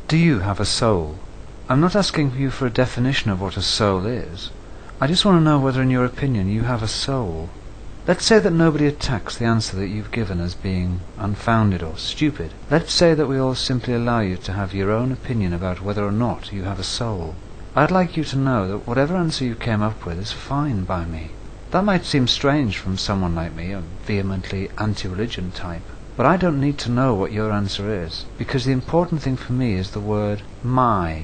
Do you have a soul? I'm not asking you for a definition of what a soul is. I just want to know whether in your opinion you have a soul. Let's say that nobody attacks the answer that you've given as being unfounded or stupid. Let's say that we all simply allow you to have your own opinion about whether or not you have a soul. I'd like you to know that whatever answer you came up with is fine by me. That might seem strange from someone like me, a vehemently anti-religion type. But I don't need to know what your answer is, because the important thing for me is the word my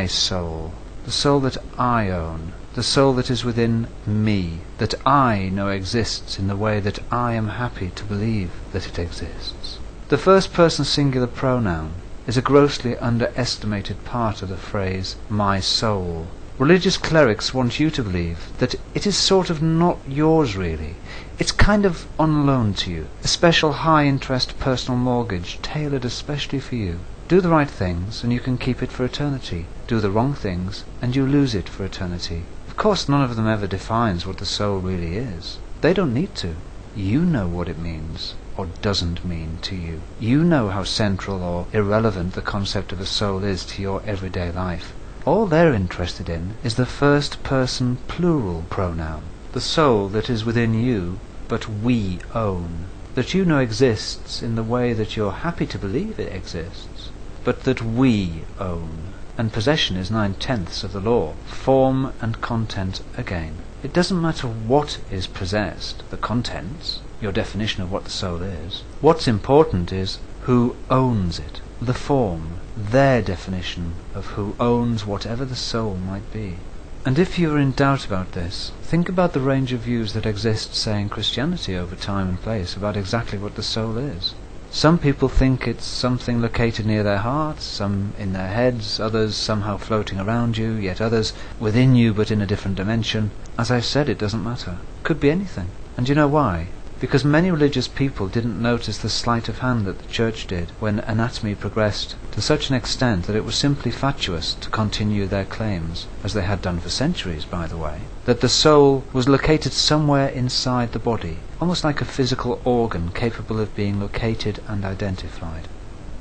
soul, the soul that I own, the soul that is within me, that I know exists in the way that I am happy to believe that it exists. The first person singular pronoun is a grossly underestimated part of the phrase my soul. Religious clerics want you to believe that it is sort of not yours really. It's kind of on loan to you, a special high-interest personal mortgage tailored especially for you. Do the right things and you can keep it for eternity. Do the wrong things and you lose it for eternity. Of course none of them ever defines what the soul really is. They don't need to. You know what it means or doesn't mean to you. You know how central or irrelevant the concept of a soul is to your everyday life. All they're interested in is the first person plural pronoun, the soul that is within you but we own, that you know exists in the way that you're happy to believe it exists, but that we own. And possession is 9/10 of the law, form and content again. It doesn't matter what is possessed, the contents, your definition of what the soul is. What's important is who owns it, the form, their definition of who owns whatever the soul might be. And if you are in doubt about this, think about the range of views that exist, say, in Christianity over time and place about exactly what the soul is. Some people think it's something located near their hearts, some in their heads, others somehow floating around you, yet others within you but in a different dimension. As I've said, it doesn't matter. Could be anything. And you know why? Because many religious people didn't notice the sleight of hand that the church did when anatomy progressed to such an extent that it was simply fatuous to continue their claims, as they had done for centuries, by the way, that the soul was located somewhere inside the body, almost like a physical organ capable of being located and identified.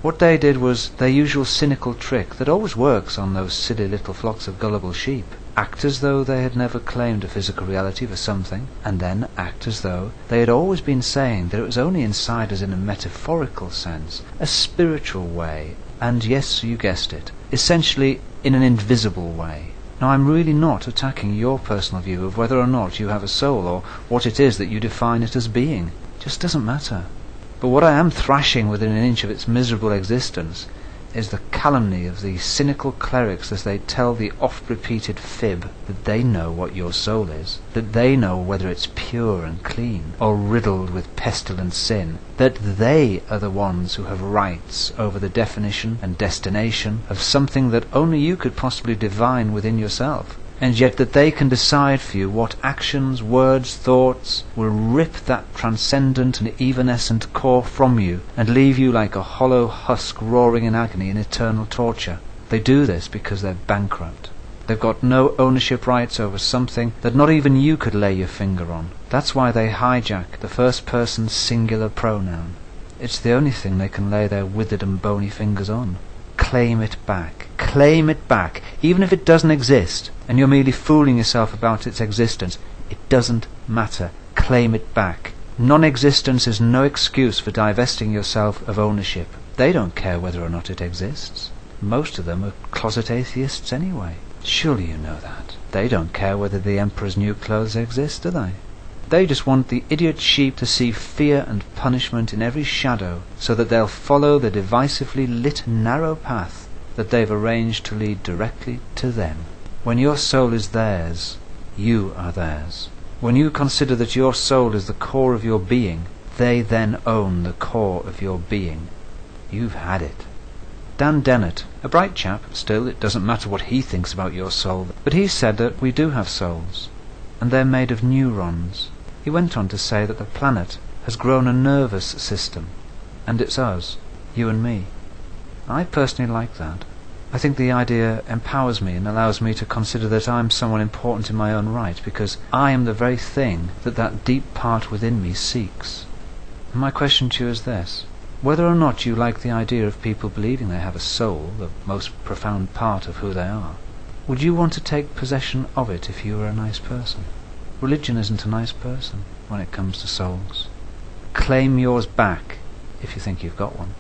What they did was their usual cynical trick that always works on those silly little flocks of gullible sheep. Act as though they had never claimed a physical reality for something, and then act as though they had always been saying that it was only inside us in a metaphorical sense, a spiritual way, and yes, you guessed it, essentially in an invisible way. Now I'm really not attacking your personal view of whether or not you have a soul, or what it is that you define it as being. It just doesn't matter. But what I am thrashing within an inch of its miserable existence is the calumny of the cynical clerics as they tell the oft-repeated fib that they know what your soul is, that they know whether it's pure and clean, or riddled with pestilent sin, that they are the ones who have rights over the definition and destination of something that only you could possibly divine within yourself, and yet that they can decide for you what actions, words, thoughts will rip that transcendent and evanescent core from you and leave you like a hollow husk roaring in agony in eternal torture. They do this because they're bankrupt. They've got no ownership rights over something that not even you could lay your finger on. That's why they hijack the first person singular pronoun. It's the only thing they can lay their withered and bony fingers on. Claim it back. Claim it back, even if it doesn't exist, and you're merely fooling yourself about its existence. It doesn't matter. Claim it back. Non-existence is no excuse for divesting yourself of ownership. They don't care whether or not it exists. Most of them are closet-atheists anyway. Surely you know that. They don't care whether the Emperor's new clothes exist, do they? They just want the idiot sheep to see fear and punishment in every shadow, so that they'll follow the divisively lit narrow path that they've arranged to lead directly to them. When your soul is theirs, you are theirs. When you consider that your soul is the core of your being, they then own the core of your being. You've had it. Dan Dennett, a bright chap, still it doesn't matter what he thinks about your soul, but he said that we do have souls, and they're made of neurons. He went on to say that the planet has grown a nervous system, and it's us, you and me. I personally like that. I think the idea empowers me and allows me to consider that I'm someone important in my own right, because I am the very thing that that deep part within me seeks. And my question to you is this: Whether or not you like the idea of people believing they have a soul, the most profound part of who they are, would you want to take possession of it if you were a nice person? Religion isn't a nice person when it comes to souls. Claim yours back if you think you've got one.